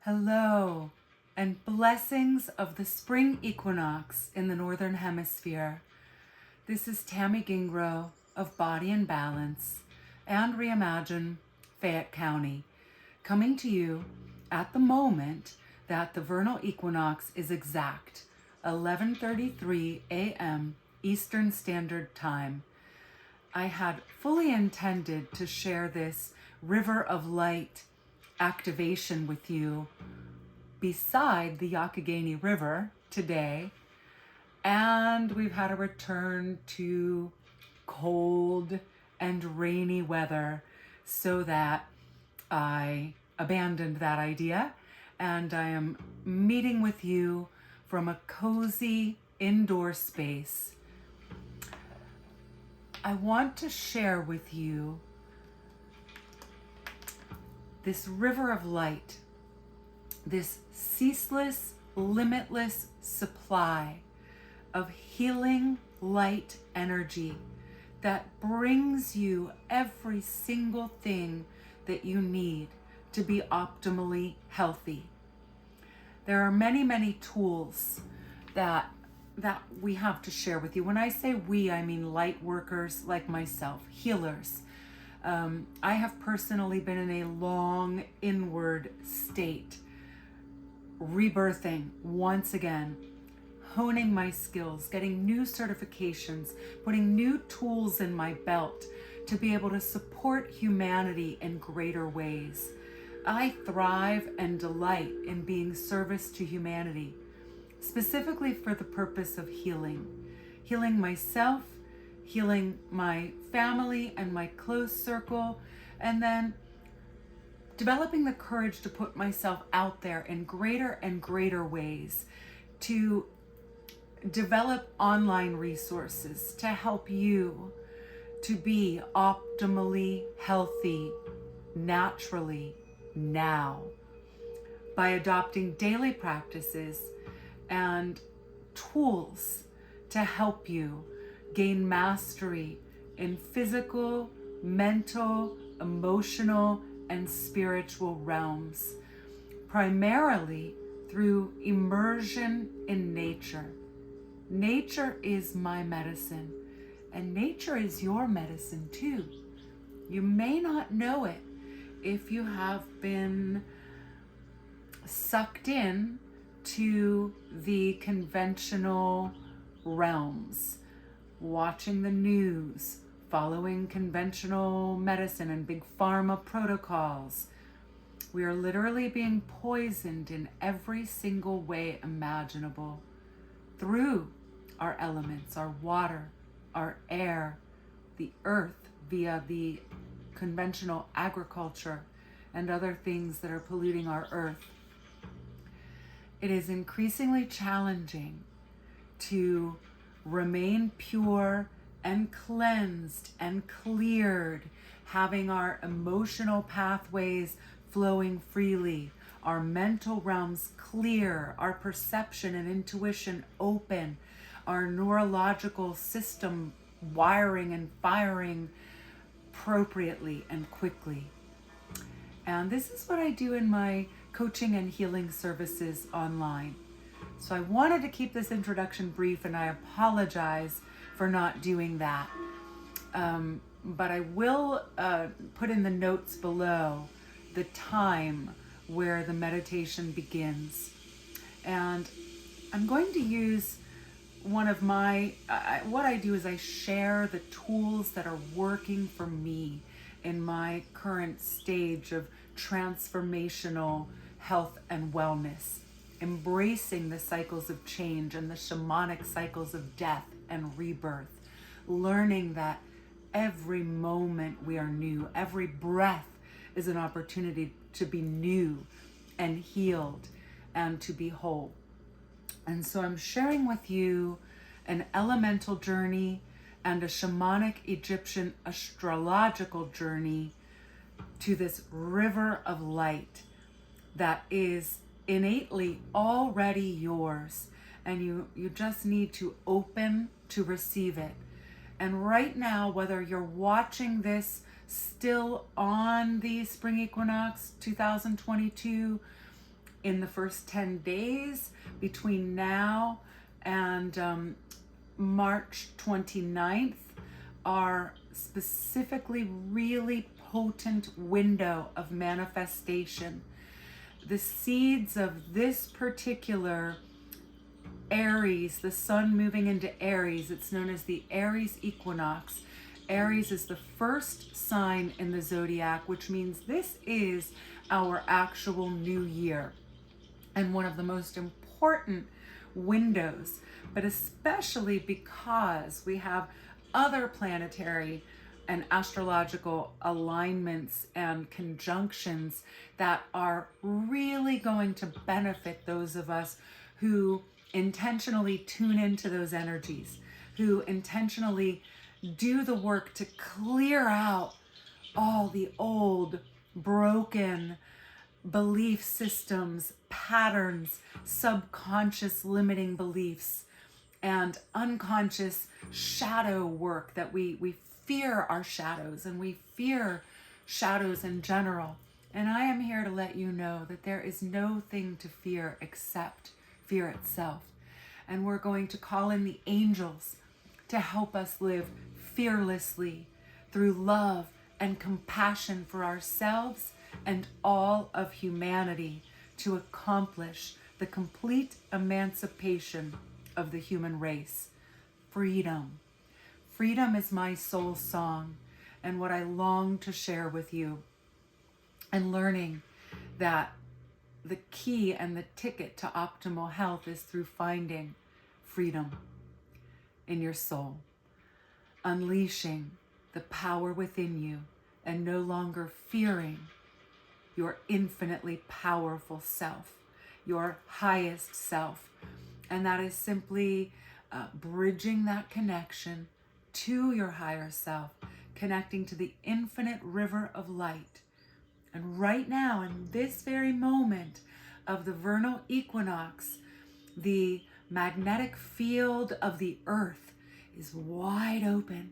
Hello, and blessings of the spring equinox in the Northern Hemisphere. This is Tammy Gingro of Body and Balance and Reimagine Fayette County, coming to you at the moment that the vernal equinox is exact, 11:33 a.m. Eastern Standard Time. I had fully intended to share this river of light activation with you beside the Youghiogheny River today, and we've had a return to cold and rainy weather, so that I abandoned that idea and I am meeting with you from a cozy indoor space. I want to share with you this river of light, this ceaseless, limitless supply of healing light energy that brings you every single thing that you need to be optimally healthy. There are many, many tools that we have to share with you. When I say we, I mean light workers like myself, healers. I have personally been in a long inward state, rebirthing once again, honing my skills, getting new certifications, putting new tools in my belt to be able to support humanity in greater ways. I thrive and delight in being service to humanity, specifically for the purpose of healing myself, healing my family and my close circle, and then developing the courage to put myself out there in greater and greater ways, to develop online resources to help you to be optimally healthy naturally now, by adopting daily practices and tools to help you gain mastery in physical, mental, emotional, and spiritual realms, primarily through immersion in nature. Nature is my medicine, and nature is your medicine too. You may not know it if you have been sucked in to the conventional realms, watching the news, following conventional medicine and big pharma protocols. We are literally being poisoned in every single way imaginable through our elements, our water, our air, the earth via the conventional agriculture and other things that are polluting our earth. It is increasingly challenging to remain pure and cleansed and cleared, having our emotional pathways flowing freely, our mental realms clear, our perception and intuition open, our neurological system wiring and firing appropriately and quickly. And this is what I do in my coaching and healing services online. So I wanted to keep this introduction brief, and I apologize for not doing that. But I will put in the notes below the time where the meditation begins. And I'm going to use one of my, what I do is I share the tools that are working for me in my current stage of transformational health and wellness, embracing the cycles of change and the shamanic cycles of death and rebirth, learning that every moment we are new, every breath is an opportunity to be new and healed and to be whole. And so I'm sharing with you an elemental journey and a shamanic Egyptian astrological journey to this river of light that is innately already yours, and you just need to open to receive it. And right now, whether you're watching this still on the spring equinox 2022 in the first 10 days between now and March 29th are specifically really potent window of manifestation. The seeds of this particular Aries, the sun moving into Aries, it's known as the Aries Equinox. Aries is the first sign in the zodiac, which means this is our actual new year and one of the most important windows, but especially because we have other planetary and astrological alignments and conjunctions that are really going to benefit those of us who intentionally tune into those energies, who intentionally do the work to clear out all the old, broken belief systems, patterns, subconscious limiting beliefs, and unconscious shadow work that we fear our shadows, and we fear shadows in general. And I am here to let you know that there is no thing to fear except fear itself. And we're going to call in the angels to help us live fearlessly through love and compassion for ourselves and all of humanity to accomplish the complete emancipation of the human race. Freedom. Freedom is my soul song and what I long to share with you. And learning that the key and the ticket to optimal health is through finding freedom in your soul, unleashing the power within you and no longer fearing your infinitely powerful self, your highest self. And that is simply bridging that connection to your higher self, connecting to the infinite river of light. And right now, in this very moment of the vernal equinox, the magnetic field of the earth is wide open,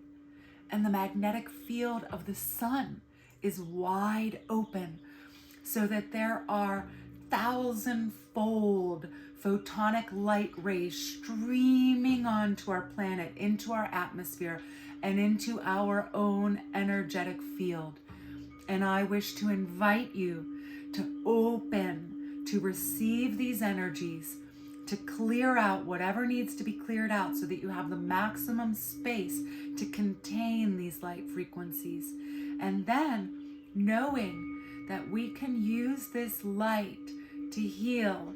and the magnetic field of the sun is wide open, so that there are 1,000-fold photonic light rays streaming onto our planet, into our atmosphere, and into our own energetic field. And I wish to invite you to open, to receive these energies, to clear out whatever needs to be cleared out so that you have the maximum space to contain these light frequencies. And then knowing that we can use this light to heal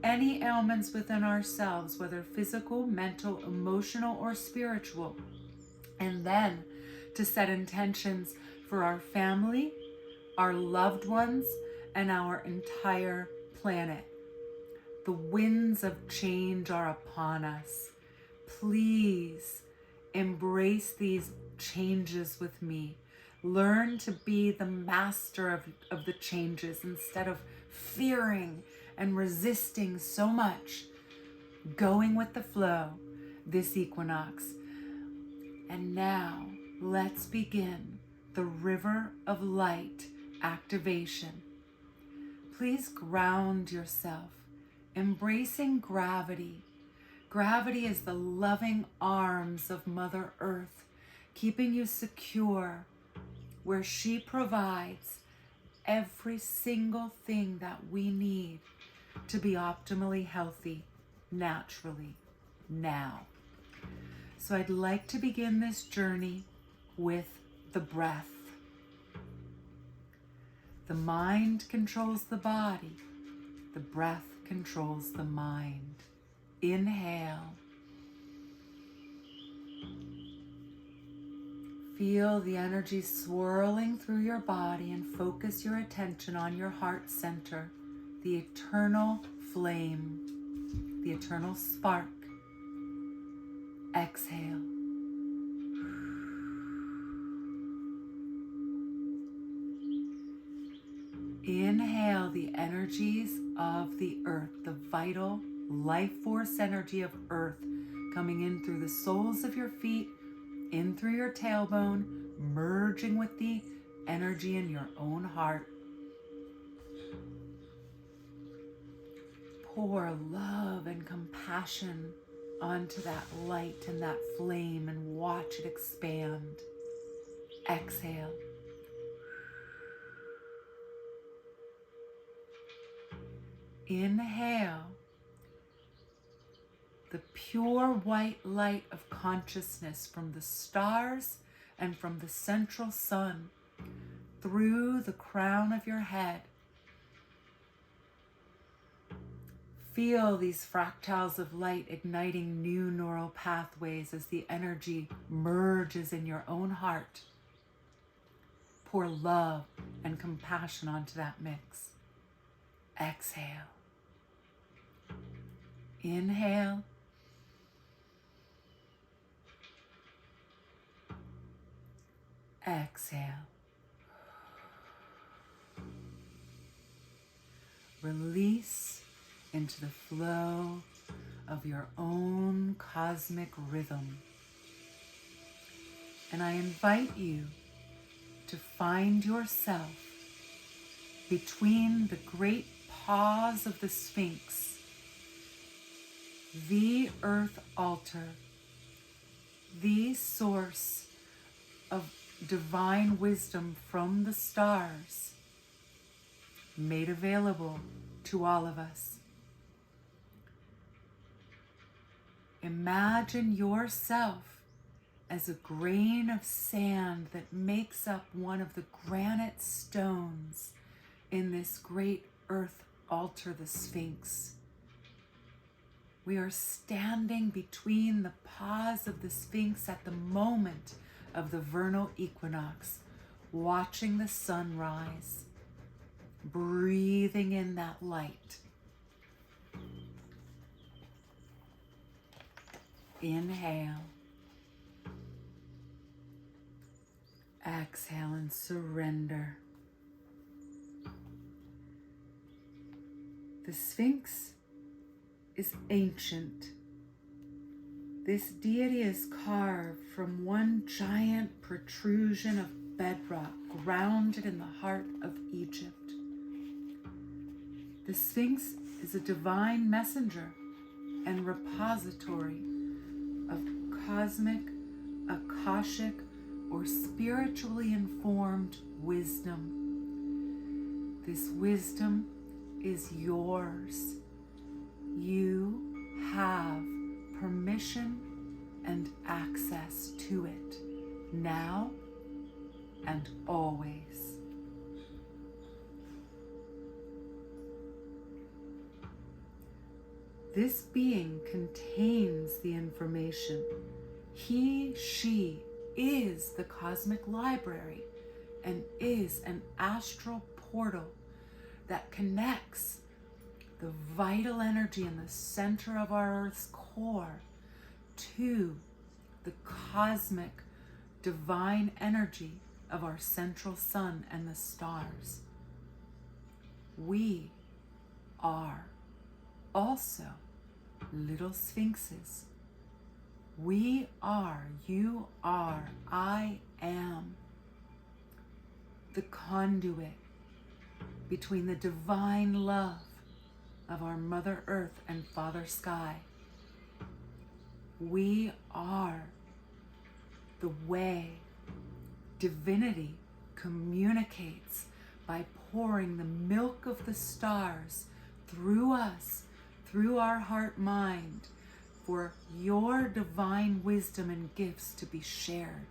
any ailments within ourselves, whether physical, mental, emotional, or spiritual. And then to set intentions for our family, our loved ones, and our entire planet. The winds of change are upon us. Please embrace these changes with me. Learn to be the master of the changes instead of fearing and resisting so much. Going with the flow this equinox. And now let's begin the river of light activation. Please ground yourself, embracing gravity. Gravity is the loving arms of Mother Earth, keeping you secure, where she provides every single thing that we need to be optimally healthy naturally now. So I'd like to begin this journey with the breath. The mind controls the body. The breath controls the mind. Inhale. Feel the energy swirling through your body and focus your attention on your heart center, the eternal flame, the eternal spark. Exhale. Inhale the energies of the earth, the vital life force energy of earth coming in through the soles of your feet, in through your tailbone, merging with the energy in your own heart. pour love and compassion onto that light and that flame and watch it expand. Exhale. Inhale the pure white light of consciousness from the stars and from the central sun through the crown of your head. Feel these fractals of light igniting new neural pathways as the energy merges in your own heart. Pour love and compassion onto that mix. Exhale. Inhale. Exhale. Release into the flow of your own cosmic rhythm. And I invite you to find yourself between the great paws of the Sphinx, the Earth Altar, the source of divine wisdom from the stars, made available to all of us. Imagine yourself as a grain of sand that makes up one of the granite stones in this great earth altar, the Sphinx. We are standing between the paws of the Sphinx at the moment of the vernal equinox, watching the sun rise, breathing in that light. Inhale. Exhale and surrender. The Sphinx is ancient. This deity is carved from one giant protrusion of bedrock grounded in the heart of Egypt. The Sphinx is a divine messenger and repository of cosmic, akashic, or spiritually informed wisdom. This wisdom is yours. You have permission and access to it now and always. This being contains the information. He, she is the cosmic library and is an astral portal that connects the vital energy in the center of our Earth's core to the cosmic divine energy of our central sun and the stars. We are also little sphinxes. We are, you are, I am the conduit between the divine love of our Mother Earth and Father Sky. We are the way divinity communicates by pouring the milk of the stars through us, through our heart mind, for your divine wisdom and gifts to be shared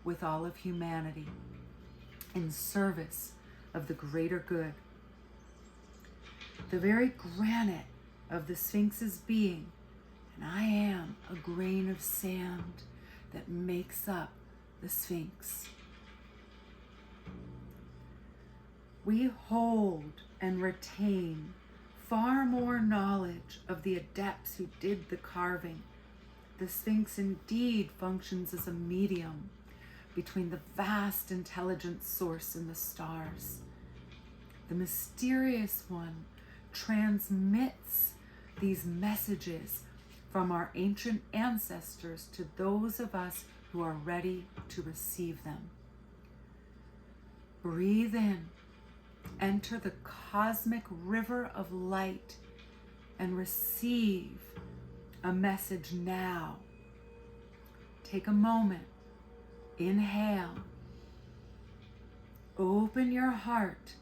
with all of humanity in service of the greater good. The very granite of the Sphinx's being, and I am a grain of sand that makes up the Sphinx. We hold and retain far more knowledge of the adepts who did the carving. The Sphinx indeed functions as a medium between the vast intelligence source and the stars. The mysterious one transmits these messages from our ancient ancestors to those of us who are ready to receive them. Breathe in. Enter the cosmic river of light and receive a message now. Take a moment. Inhale. Open your heart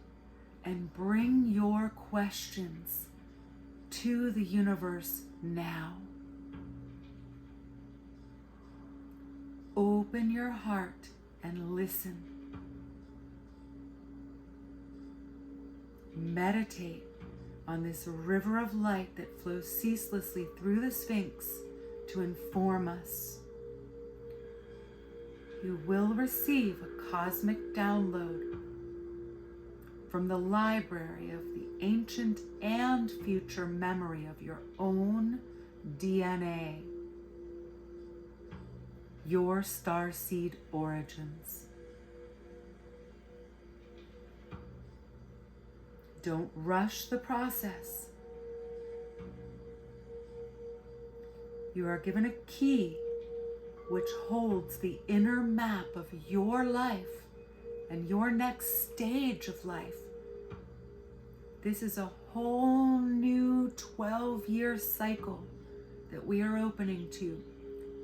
and bring your questions to the universe now. Open your heart and listen. Meditate on this river of light that flows ceaselessly through the Sphinx to inform us. You will receive a cosmic download from the library of the ancient and future memory of your own DNA, your starseed origins. Don't rush the process. You are given a key which holds the inner map of your life and your next stage of life. This is a whole new 12-year cycle that we are opening to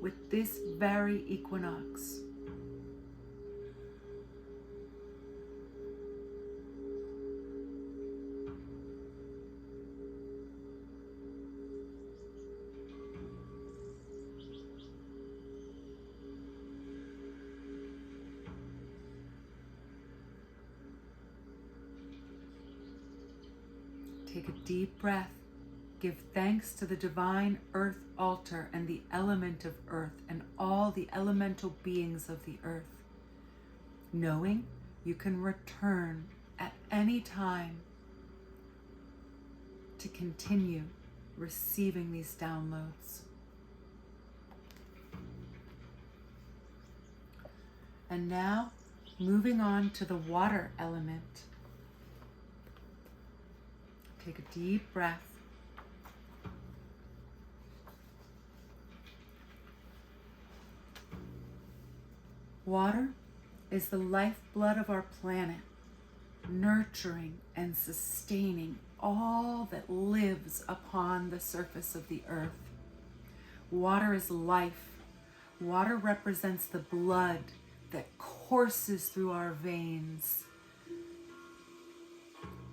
with this very equinox. Take a deep breath. Give thanks to the divine earth altar and the element of earth and all the elemental beings of the earth, knowing you can return at any time to continue receiving these downloads. And now, moving on to the water element. Take a deep breath. Water is the lifeblood of our planet, nurturing and sustaining all that lives upon the surface of the earth. Water is life. Water represents the blood that courses through our veins.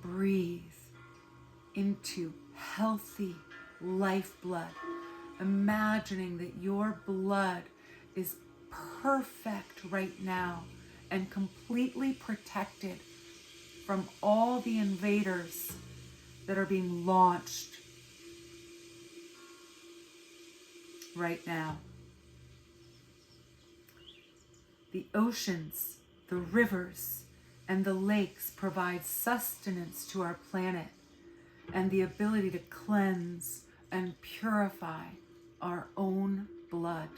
Breathe into healthy lifeblood, imagining that your blood is perfect right now and completely protected from all the invaders that are being launched right now. The oceans, the rivers, and the lakes provide sustenance to our planet and the ability to cleanse and purify our own blood.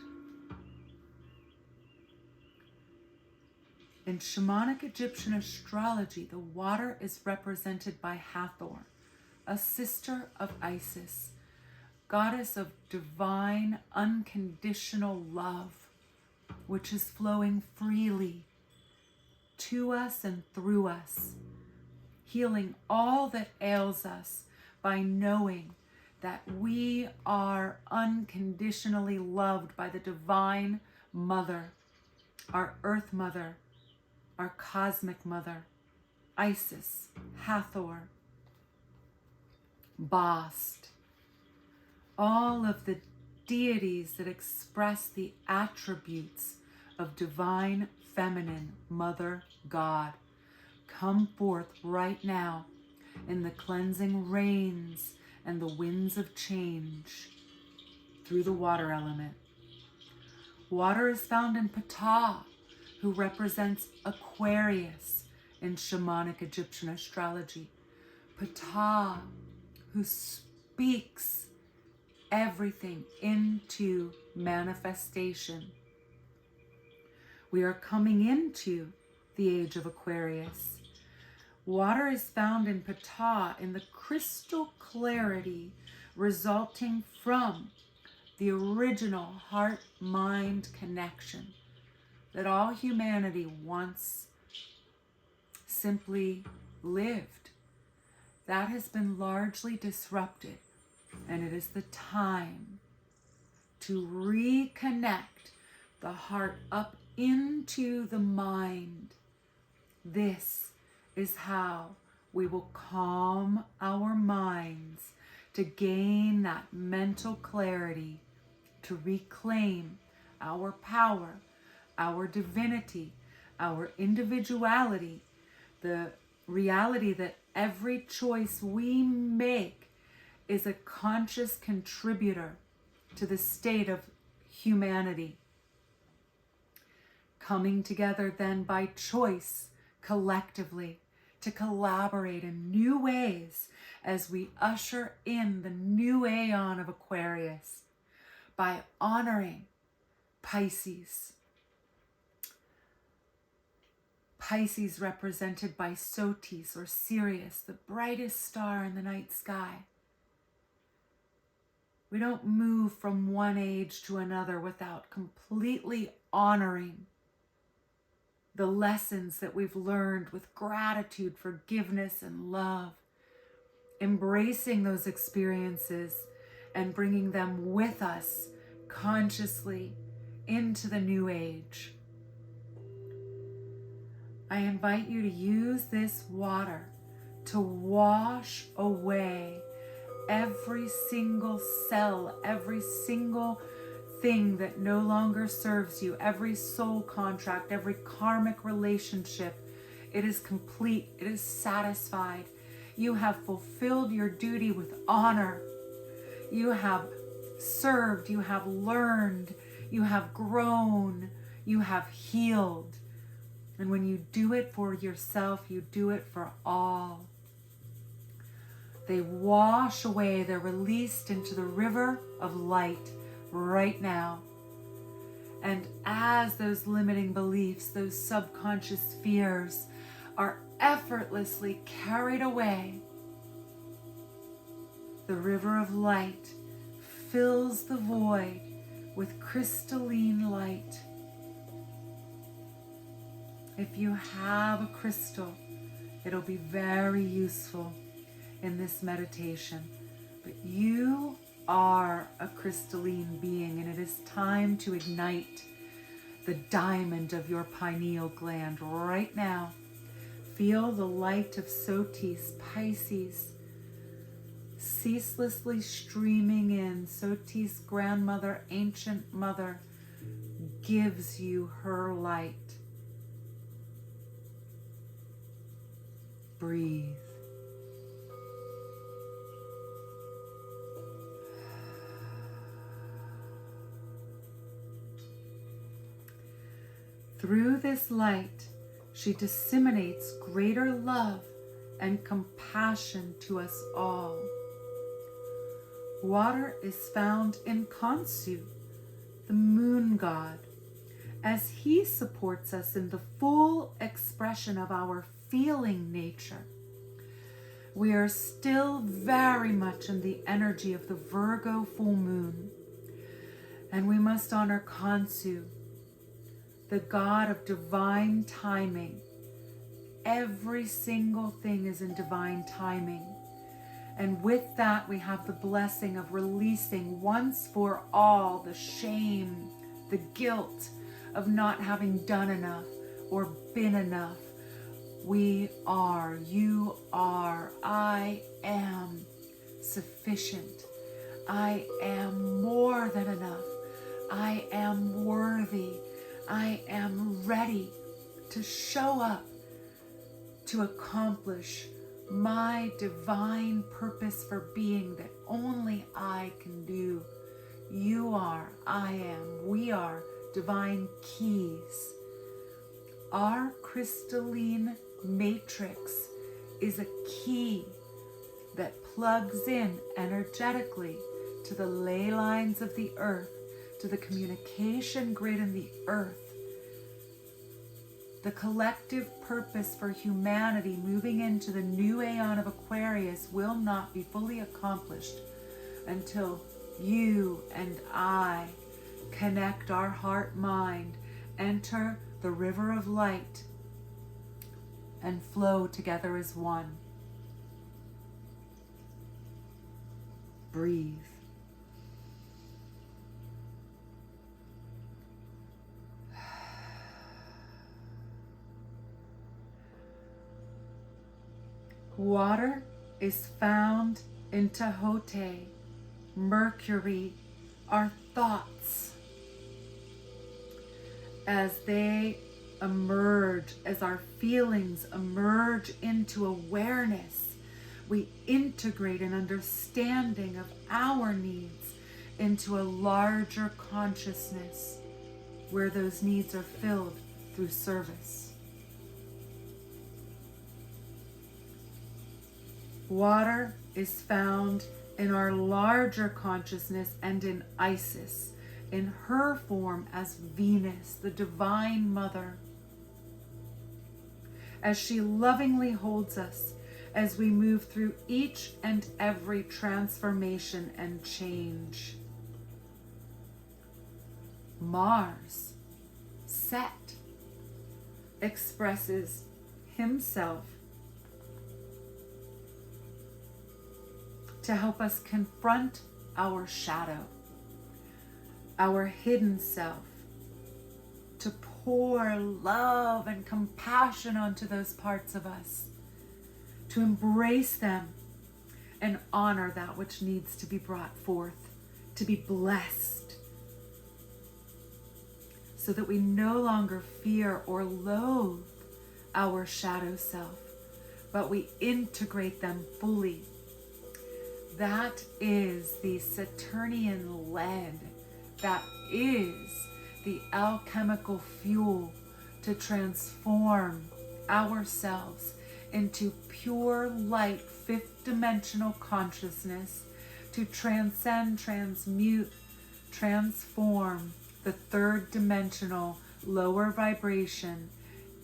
In shamanic Egyptian astrology, the water is represented by Hathor, a sister of Isis, goddess of divine, unconditional love, which is flowing freely to us and through us, healing all that ails us by knowing that we are unconditionally loved by the divine mother, our earth mother, our cosmic mother, Isis, Hathor, Bast, all of the deities that express the attributes of divine feminine mother God come forth right now in the cleansing rains and the winds of change through the water element. Water is found in Ptah, who represents Aquarius in shamanic Egyptian astrology. Ptah, who speaks everything into manifestation. We are coming into the age of Aquarius. Water is found in Ptah in the crystal clarity resulting from the original heart-mind connection that all humanity once simply lived. That has been largely disrupted And it is the time to reconnect the heart up into the mind. This is how we will calm our minds to gain that mental clarity, to reclaim our power, our divinity, our individuality, the reality that every choice we make is a conscious contributor to the state of humanity. Coming together then by choice collectively to collaborate in new ways as we usher in the new aeon of Aquarius by honoring Pisces. Pisces represented by Sotis or Sirius, the brightest star in the night sky. We don't move from one age to another without completely honoring the lessons that we've learned with gratitude, forgiveness, and love. Embracing those experiences and bringing them with us consciously into the new age. I invite you to use this water to wash away every single cell, every single thing that no longer serves you, every soul contract, every karmic relationship. It is complete. It is satisfied. You have fulfilled your duty with honor. You have served. You have learned. You have grown. You have healed. And when you do it for yourself, you do it for all. They wash away. They're released into the river of light right now. And as those limiting beliefs, those subconscious fears are effortlessly carried away, the river of light fills the void with crystalline light. If you have a crystal, it'll be very useful in this meditation. But you are a crystalline being, and it is time to ignite the diamond of your pineal gland right now. Feel the light of Sotis, Pisces, ceaselessly streaming in. Sotis, grandmother, ancient mother, gives you her light. Breathe. Through this light, she disseminates greater love and compassion to us all. Water is found in Khonsu, the moon god, as he supports us in the full expression of our feeling nature. We are still very much in the energy of the Virgo full moon, and we must honor Khonsu, the god of divine timing. Every single thing is in divine timing. And with that, we have the blessing of releasing once for all the shame, the guilt of not having done enough or been enough. We are, you are, I am sufficient. I am more than enough. I am worthy. I am ready to show up to accomplish my divine purpose for being that only I can do. You are, I am, we are divine keys. Our crystalline matrix is a key that plugs in energetically to the ley lines of the earth, to the communication grid in the earth. The collective purpose for humanity moving into the new aeon of Aquarius will not be fully accomplished until you and I connect our heart-mind, enter the river of light, and flow together as one. Breathe. Water is found in Tehote, Mercury, our thoughts. As they emerge, as our feelings emerge into awareness, we integrate an understanding of our needs into a larger consciousness where those needs are filled through service. Water is found in our larger consciousness and in Isis, in her form as Venus, the Divine Mother, as she lovingly holds us as we move through each and every transformation and change. Mars, Set, expresses himself to help us confront our shadow, our hidden self, to pour love and compassion onto those parts of us, to embrace them and honor that which needs to be brought forth, to be blessed, so that we no longer fear or loathe our shadow self, but we integrate them fully. That is the Saturnian lead. That is the alchemical fuel to transform ourselves into pure light, fifth dimensional consciousness, to transcend, transmute, transform the third dimensional lower vibration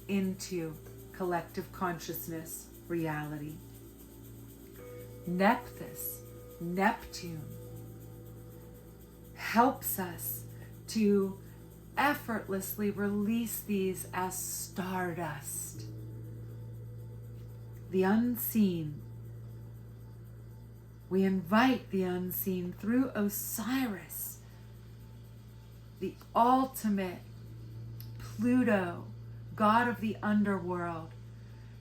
into collective consciousness reality. Neptune, helps us to effortlessly release these as stardust. The unseen. We invite the unseen through Osiris, the ultimate Pluto, god of the underworld,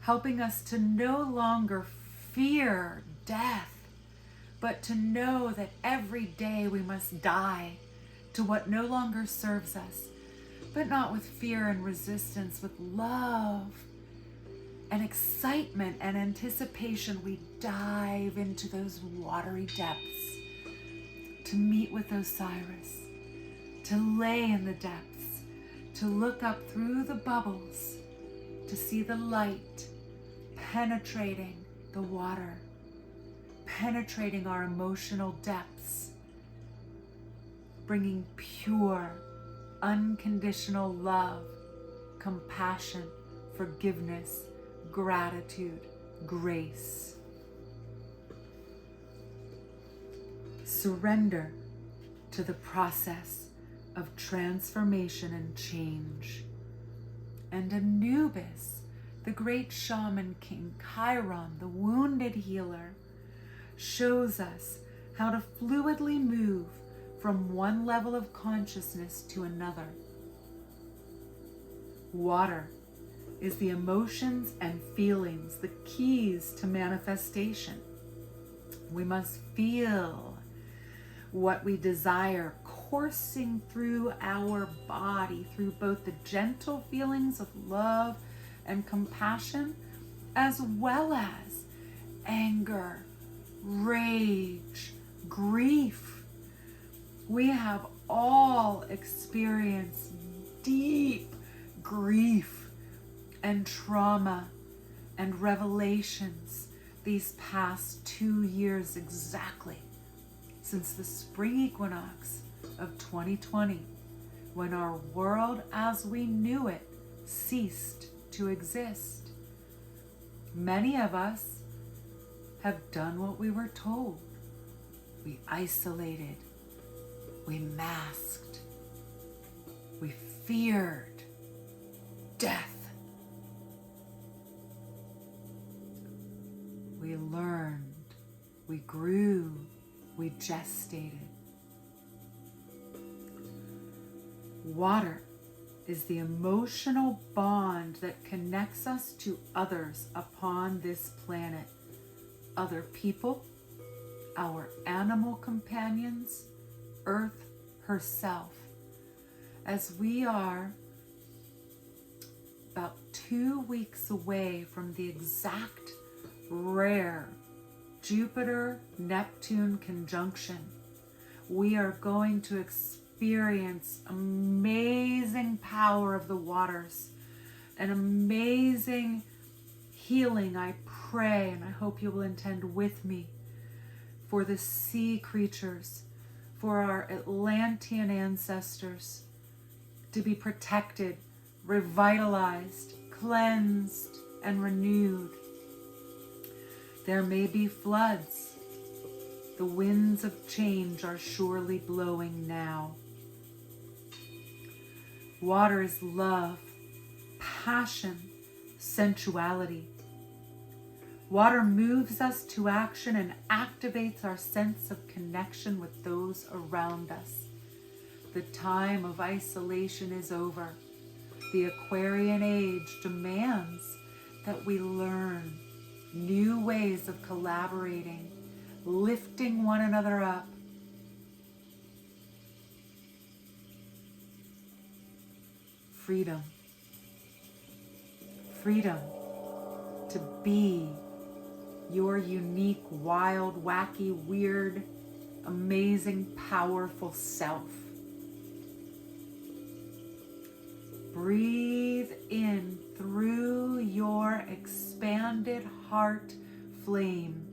helping us to no longer fear death, but to know that every day we must die to what no longer serves us, but not with fear and resistance, with love and excitement and anticipation. We dive into those watery depths to meet with Osiris, to lay in the depths, to look up through the bubbles, to see the light penetrating the water, penetrating our emotional depths, bringing pure, unconditional love, compassion, forgiveness, gratitude, grace. Surrender to the process of transformation and change. And Anubis, the great shaman king, Chiron, the wounded healer, shows us how to fluidly move from one level of consciousness to another. Water is the emotions and feelings, the keys to manifestation. We must feel what we desire coursing through our body, through both the gentle feelings of love and compassion, as well as anger, rage, grief. We have all experienced deep grief and trauma and revelations these past 2 years exactly, since the spring equinox of 2020, when our world as we knew it ceased to exist. Many of us have done what we were told. We isolated, we masked, we feared death. We learned, we grew, we gestated. Water is the emotional bond that connects us to others upon this planet. Other people, our animal companions, Earth herself. As we are about 2 weeks away from the exact rare Jupiter-Neptune conjunction, we are going to experience amazing power of the waters, an amazing healing, I pray, and I hope you will attend with me, for the sea creatures, for our Atlantean ancestors to be protected, revitalized, cleansed, and renewed. There may be floods. The winds of change are surely blowing now. Water is love, passion, sensuality. Water moves us to action and activates our sense of connection with those around us. The time of isolation is over. The Aquarian age demands that we learn new ways of collaborating, lifting one another up. Freedom. Freedom to be your unique, wild, wacky, weird, amazing, powerful self. Breathe in through your expanded heart flame.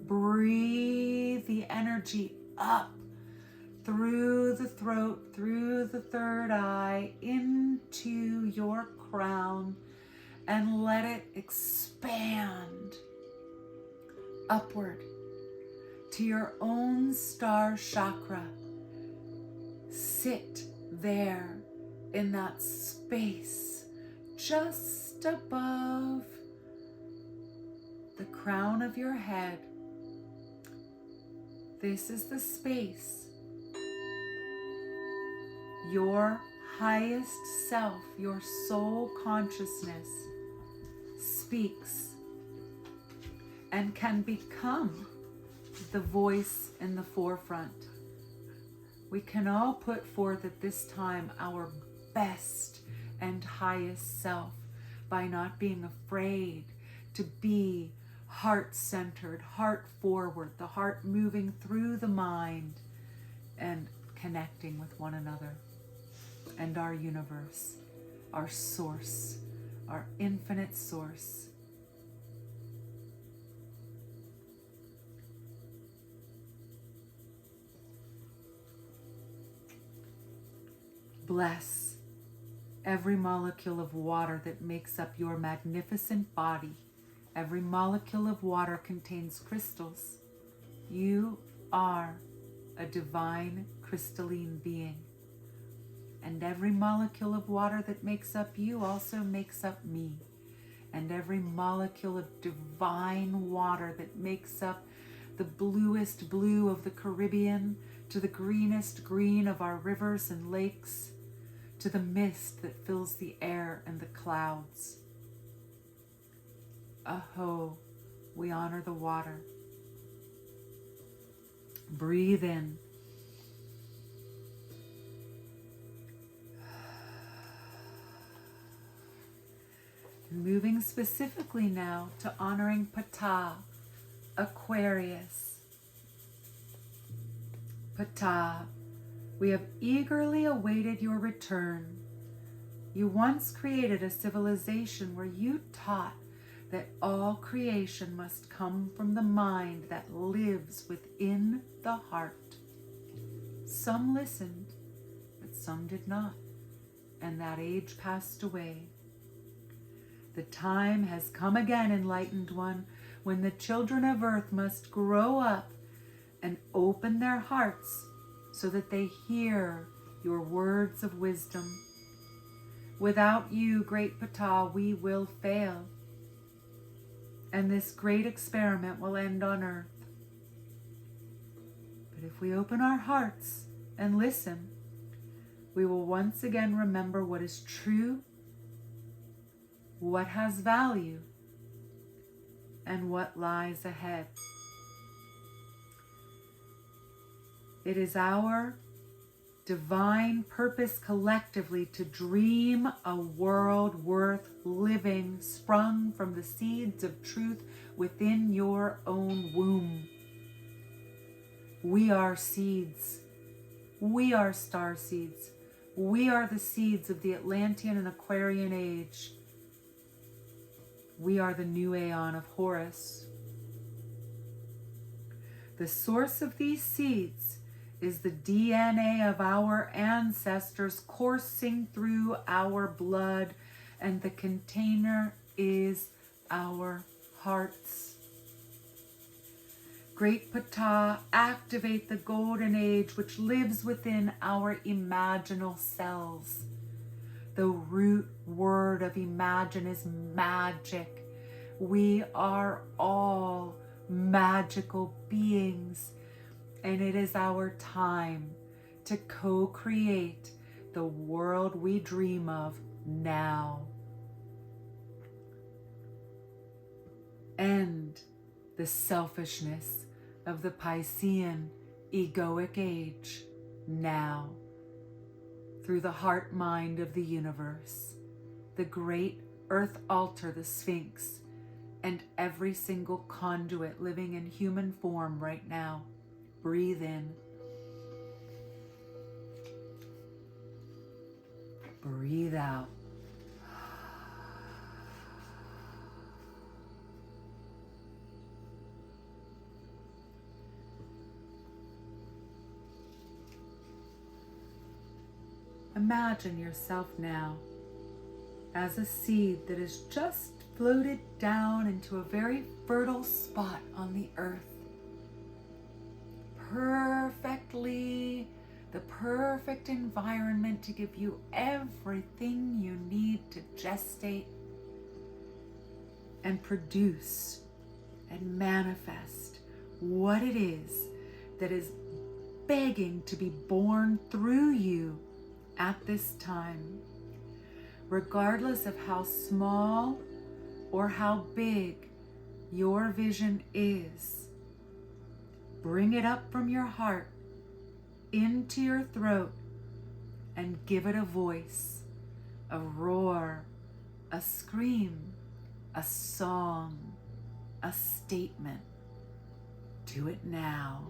Breathe the energy up through the throat, through the third eye, into your crown, and let it expand upward to your own star chakra. Sit there in that space just above the crown of your head. This is the space your highest self, your soul consciousness, speaks and can become the voice in the forefront. We can all put forth at this time our best and highest self by not being afraid to be heart-centered, heart-forward, the heart moving through the mind and connecting with one another and our universe, our source, our infinite source. Bless every molecule of water that makes up your magnificent body. Every molecule of water contains crystals. You are a divine crystalline being. And every molecule of water that makes up you also makes up me. And every molecule of divine water that makes up the bluest blue of the Caribbean, to the greenest green of our rivers and lakes, to the mist that fills the air and the clouds. Aho, we honor the water. Breathe in. Moving specifically now to honoring Ptah, Aquarius. Ptah, we have eagerly awaited your return. You once created a civilization where you taught that all creation must come from the mind that lives within the heart. Some listened, but some did not, and that age passed away. The time has come again, enlightened one, when the children of earth must grow up and open their hearts so that they hear your words of wisdom. Without you, great Ptah, we will fail, and this great experiment will end on earth. But if we open our hearts and listen, we will once again remember what is true, what has value, and what lies ahead. It is our divine purpose collectively to dream a world worth living, sprung from the seeds of truth within your own womb. We are seeds. We are star seeds. We are the seeds of the Atlantean and Aquarian age. We are the new aeon of Horus. The source of these seeds is the DNA of our ancestors coursing through our blood, and the container is our hearts. Great Ptah, activate the golden age which lives within our imaginal cells. The root word of imagine is magic. We are all magical beings, and it is our time to co-create the world we dream of now. End the selfishness of the Piscean egoic age now. Through the heart mind of the universe, the great earth altar, the Sphinx, and every single conduit living in human form right now. Breathe in. Breathe out. Imagine yourself now as a seed that has just floated down into a very fertile spot on the earth. The perfect environment to give you everything you need to gestate and produce and manifest what it is that is begging to be born through you at this time. Regardless of how small or how big your vision is, bring it up from your heart into your throat and give it a voice, a roar, a scream, a song, a statement. Do it now.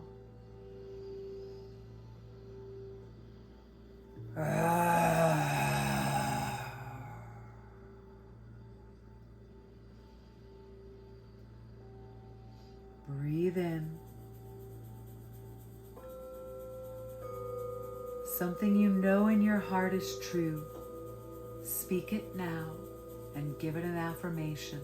Breathe in. Something you know in your heart is true. Speak it now and give it an affirmation.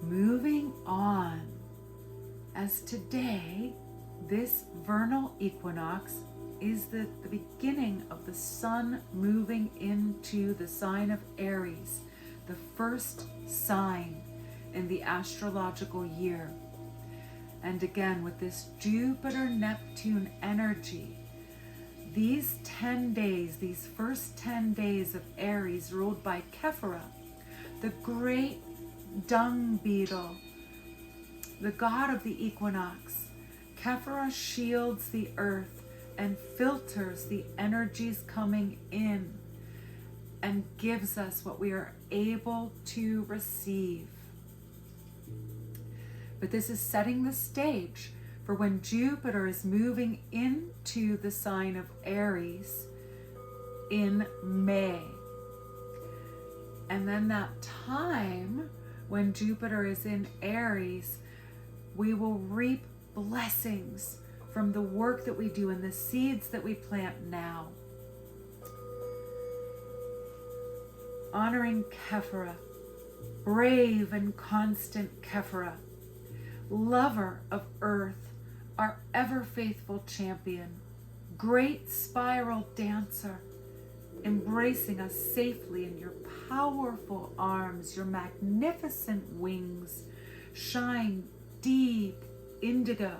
Moving on, as today, this vernal equinox is the beginning of the sun moving into the sign of Aries, the first sign in the astrological year. And again, with this Jupiter-Neptune energy, these 10 days, these first 10 days of Aries ruled by Kephara, the great dung beetle, the god of the equinox. Kephara shields the earth and filters the energies coming in and gives us what we are able to receive. But this is setting the stage for when Jupiter is moving into the sign of Aries in May. And then that time when Jupiter is in Aries, we will reap blessings from the work that we do and the seeds that we plant now. honoring Kephra, brave and constant Kephra, lover of earth, our ever faithful champion, great spiral dancer, embracing us safely in your powerful arms. Your magnificent wings shine deep indigo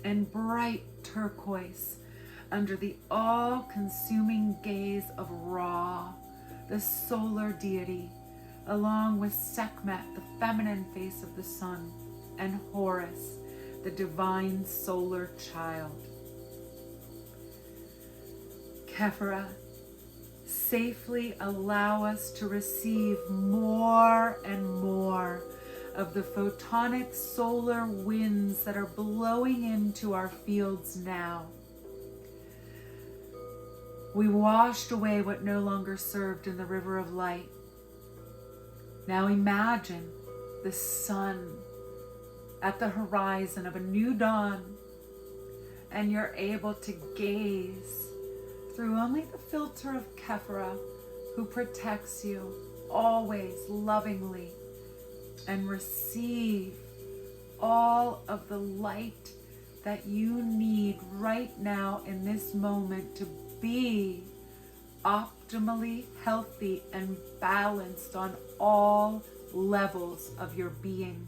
and bright turquoise under the all-consuming gaze of Ra, the solar deity, along with Sekhmet, the feminine face of the sun, and Horus, the divine solar child. Kephra, safely allow us to receive more and more of the photonic solar winds that are blowing into our fields now. We washed away what no longer served in the river of light. Now imagine the sun at the horizon of a new dawn, and you're able to gaze through only the filter of Kephra, who protects you always lovingly, and receive all of the light that you need right now in this moment to be optimally healthy and balanced on all levels of your being.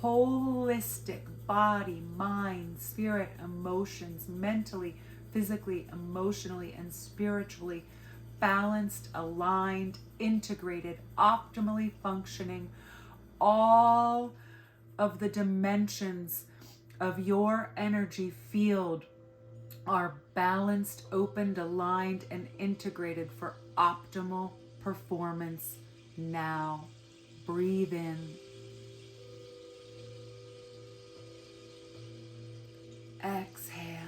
Holistic body, mind, spirit, emotions, mentally, physically, emotionally, and spiritually balanced, aligned, integrated, optimally functioning. All of the dimensions of your energy field are balanced, opened, aligned, and integrated for optimal performance now. Breathe in. Exhale.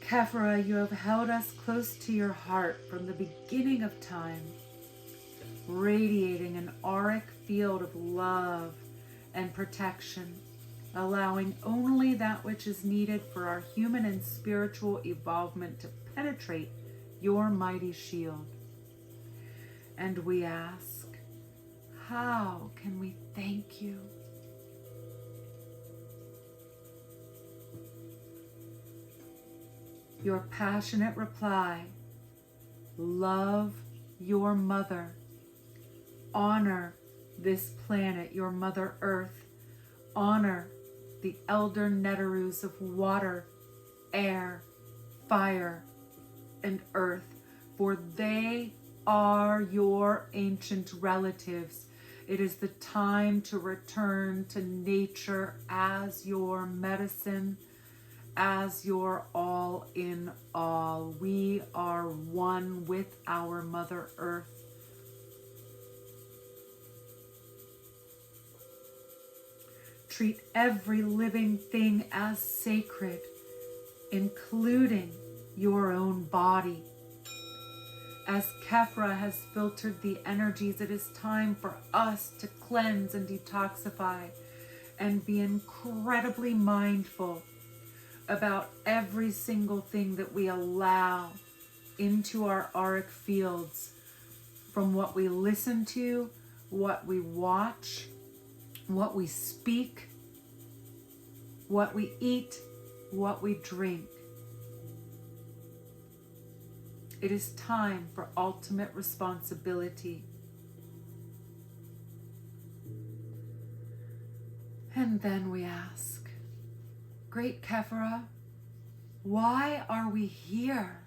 Kephra, you have held us close to your heart from the beginning of time, radiating an auric field of love and protection, allowing only that which is needed for our human and spiritual evolvement to penetrate your mighty shield. And we ask, how can we thank you? Your passionate reply: love your mother. Honor this planet, your Mother Earth. Honor the elder Netarus of water, air, fire, and earth, for they are your ancient relatives. It is the time to return to nature as your medicine, as your all in all. We are one with our Mother Earth. Treat every living thing as sacred, including your own body. As Kephra has filtered the energies, it is time for us to cleanse and detoxify and be incredibly mindful about every single thing that we allow into our auric fields, from what we listen to, what we watch, what we speak, what we eat, what we drink. It is time for ultimate responsibility. And then we ask, Great Kephra, why are we here?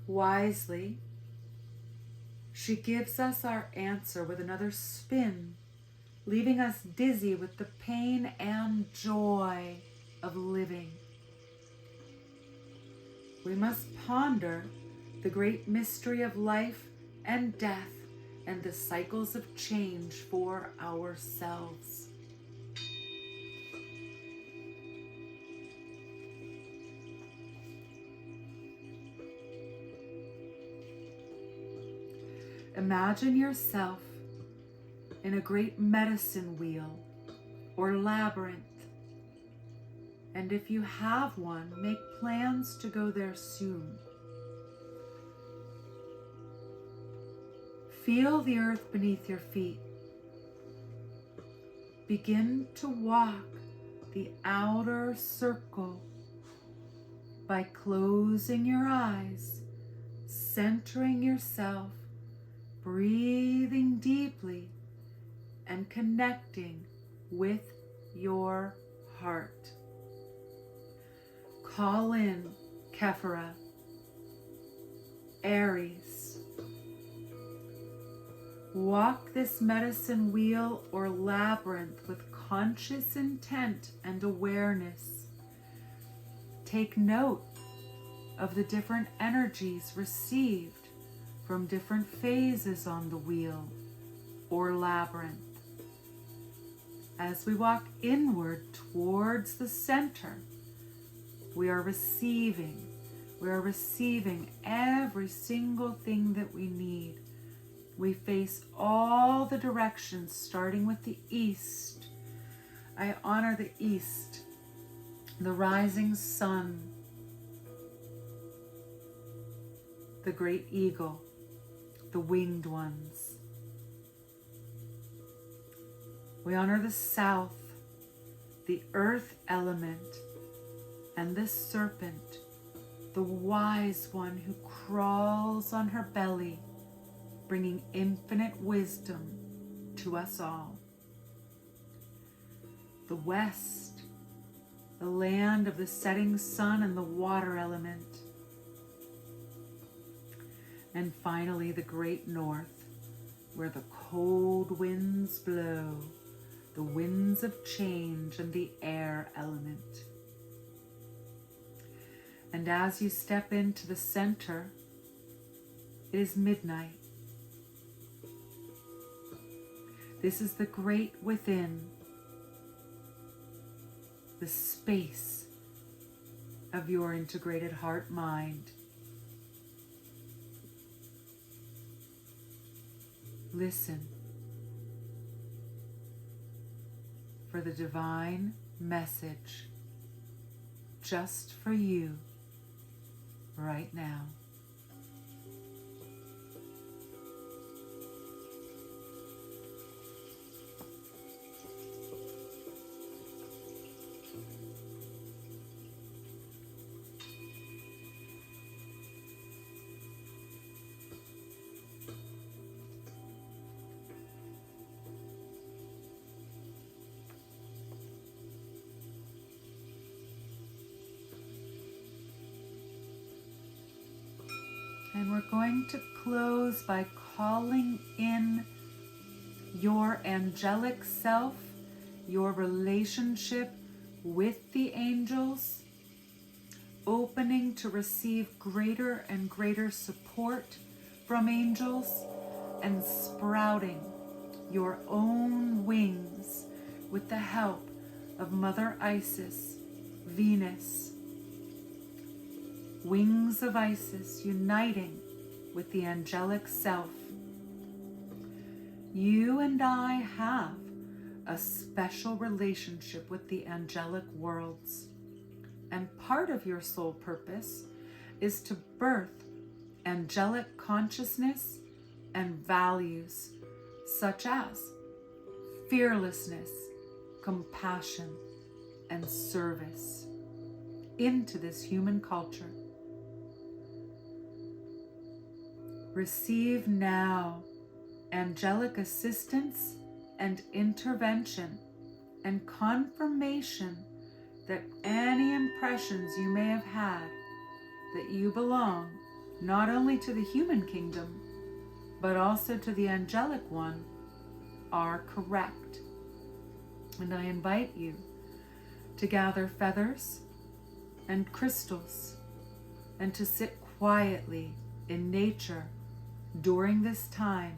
Wisely, she gives us our answer with another spin, leaving us dizzy with the pain and joy of living. We must ponder the great mystery of life and death and the cycles of change for ourselves. Imagine yourself in a great medicine wheel or labyrinth, And if you have one, make plans to go there soon. Feel the earth beneath your feet. Begin to walk the outer circle by closing your eyes, centering yourself, breathing deeply, and connecting with your heart. Call in Kephara, Aries. Walk this medicine wheel or labyrinth with conscious intent and awareness. Take note of the different energies received from different phases on the wheel or labyrinth. As we walk inward towards the center, we are receiving every single thing that we need. We face all the directions, starting with the east. I honor the east, the rising sun, the great eagle, the winged ones. We honor the south, the earth element, and the serpent, the wise one who crawls on her belly, bringing infinite wisdom to us all. The west, the land of the setting sun and the water element. And finally, the great north, where the cold winds blow, the winds of change and the air element. And as you step into the center, it is midnight. This is the great within, the space of your integrated heart-mind. Listen for the divine message just for you right now. And we're going to close by calling in your angelic self, your relationship with the angels, opening to receive greater and greater support from angels, and sprouting your own wings with the help of Mother Isis, Venus. Wings of Isis uniting with the angelic self. You and I have a special relationship with the angelic worlds. And part of your soul purpose is to birth angelic consciousness and values such as fearlessness, compassion, and service into this human culture. Receive now angelic assistance and intervention and confirmation that any impressions you may have had that you belong not only to the human kingdom but also to the angelic one are correct. And I invite you to gather feathers and crystals and to sit quietly in nature during this time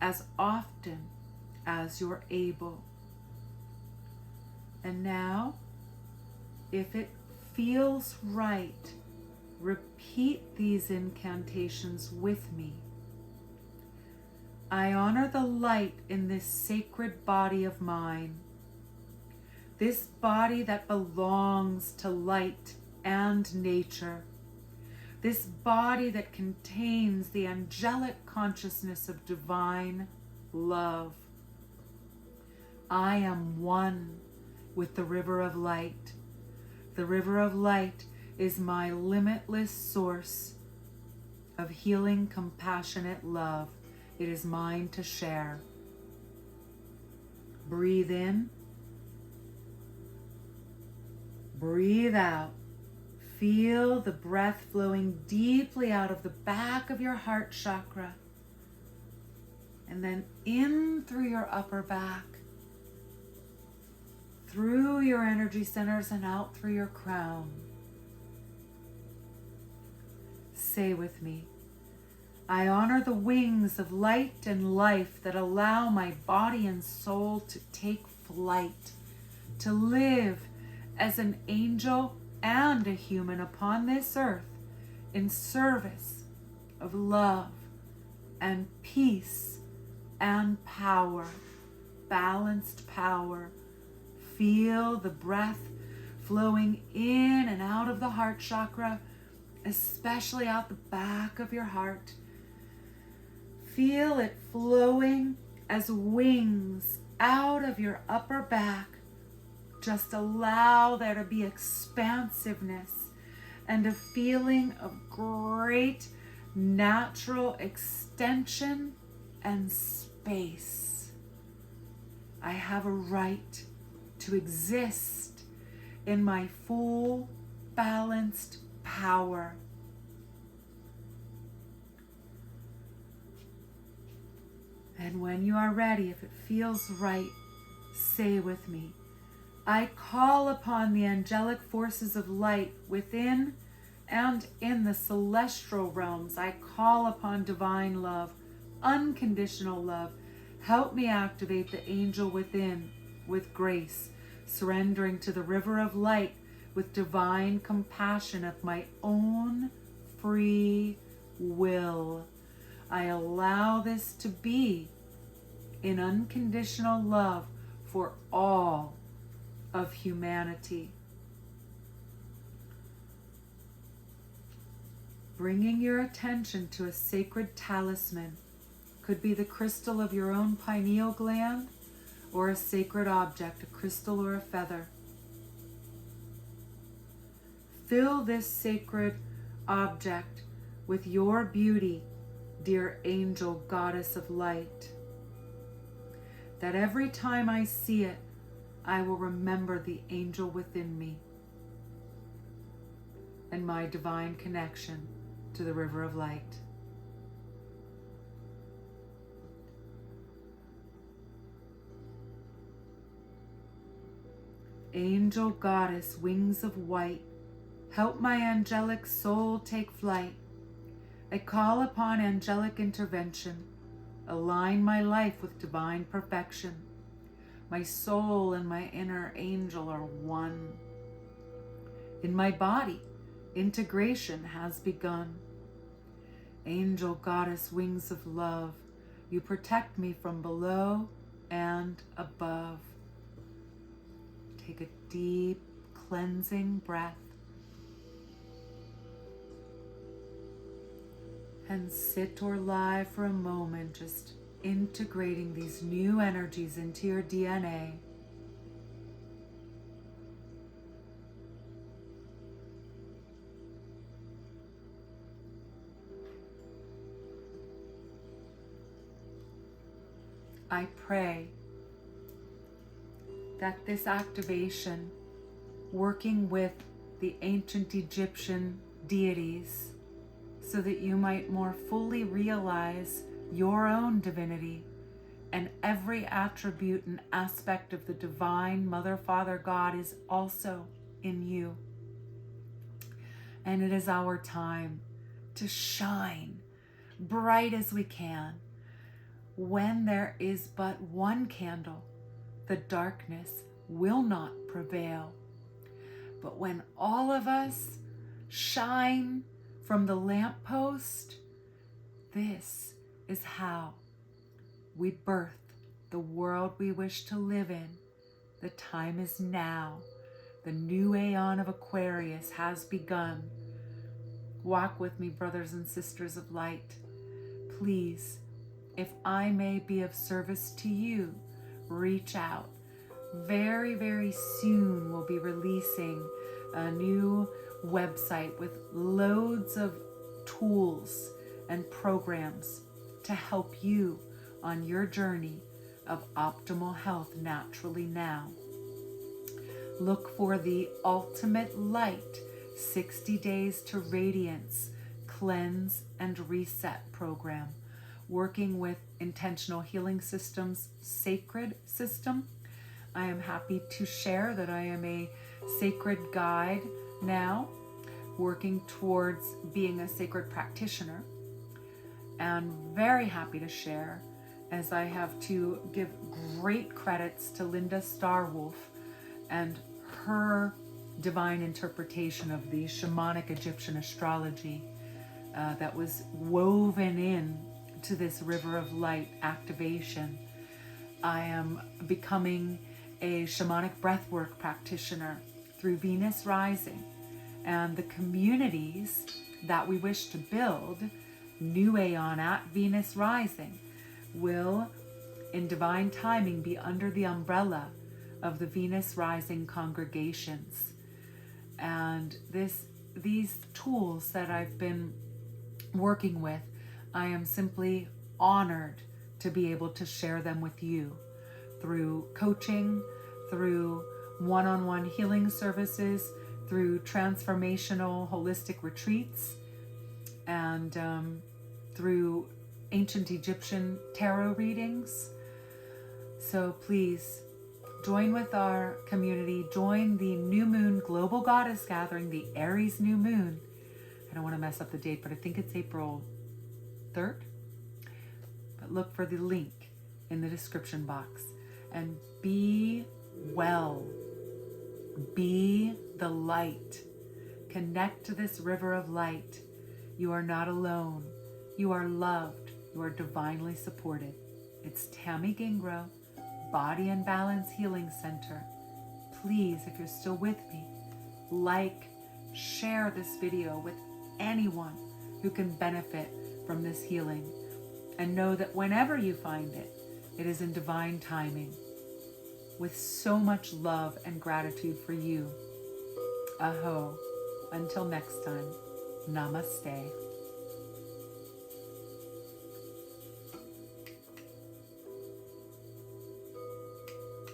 as often as you're able. And now, if it feels right, repeat these incantations with me. I honor the light in this sacred body of mine. this body that belongs to light and nature, this body that contains the angelic consciousness of divine love. I am one with the river of light. The river of light is my limitless source of healing, compassionate love. It is mine to share. Breathe in. Breathe out. Feel the breath flowing deeply out of the back of your heart chakra, and then in through your upper back, through your energy centers, and out through your crown. Say with me, I honor the wings of light and life that allow my body and soul to take flight, to live as an angel and a human upon this earth in service of love and peace and power, balanced power. Feel the breath flowing in and out of the heart chakra, especially out the back of your heart. Feel it flowing as wings out of your upper back. Just allow there to be expansiveness and a feeling of great natural extension and space. I have a right to exist in my full, balanced power. And when you are ready, if it feels right, say with me, I call upon the angelic forces of light within and in the celestial realms. I call upon divine love, unconditional love. Help me activate the angel within with grace, surrendering to the river of light with divine compassion of my own free will. I allow this to be in unconditional love for all of humanity. Bringing your attention to a sacred talisman, could be the crystal of your own pineal gland or a sacred object, a crystal or a feather. Fill this sacred object with your beauty, dear angel, goddess of light, that every time I see it, I will remember the angel within me and my divine connection to the river of light. Angel goddess, wings of white, help my angelic soul take flight. I call upon angelic intervention. Align my life with divine perfection. My soul and my inner angel are one. In my body, integration has begun. Angel goddess, wings of love, you protect me from below and above. Take a deep, cleansing breath and sit or lie for a moment, just integrating these new energies into your DNA. I pray that this activation, working with the ancient Egyptian deities, so that you might more fully realize your own divinity and every attribute and aspect of the divine Mother, Father, God is also in you. And it is our time to shine bright as we can. When there is but one candle, the darkness will not prevail. But when all of us shine from the lamppost, this is how we birth the world we wish to live in The time is now. The new aeon of Aquarius has begun. Walk with me, brothers and sisters of light. Please, if I may be of service to you, reach out. Very, very soon we'll be releasing a new website with loads of tools and programs to help you on your journey of optimal health naturally now. Look for the Ultimate Light 60 Days to Radiance Cleanse and Reset program, working with Intentional Healing Systems Sacred System. I am happy to share that I am a sacred guide now, working towards being a sacred practitioner, and very happy to share, as I have to give great credits to Linda Starwolf and her divine interpretation of the shamanic Egyptian astrology that was woven in to this River of Light activation. I am becoming a shamanic breathwork practitioner through Venus Rising, and the communities that we wish to build, New Aeon at Venus Rising, will in divine timing be under the umbrella of the Venus Rising congregations. And these tools that I've been working with, I am simply honored to be able to share them with you through coaching, through one-on-one healing services, through transformational holistic retreats, and through ancient Egyptian tarot readings. So please join with our community. Join the New Moon Global Goddess Gathering, the Aries New Moon. I don't want to mess up the date, but I think it's April 3rd. But look for the link in the description box. And be well. Be the light. Connect to this river of light. You are not alone. You are loved. You are divinely supported. It's Tammy Gingro, Body and Balance Healing Center. Please, if you're still with me, like, share this video with anyone who can benefit from this healing. And know that whenever you find it, it is in divine timing. With so much love and gratitude for you. Aho. Until next time, namaste.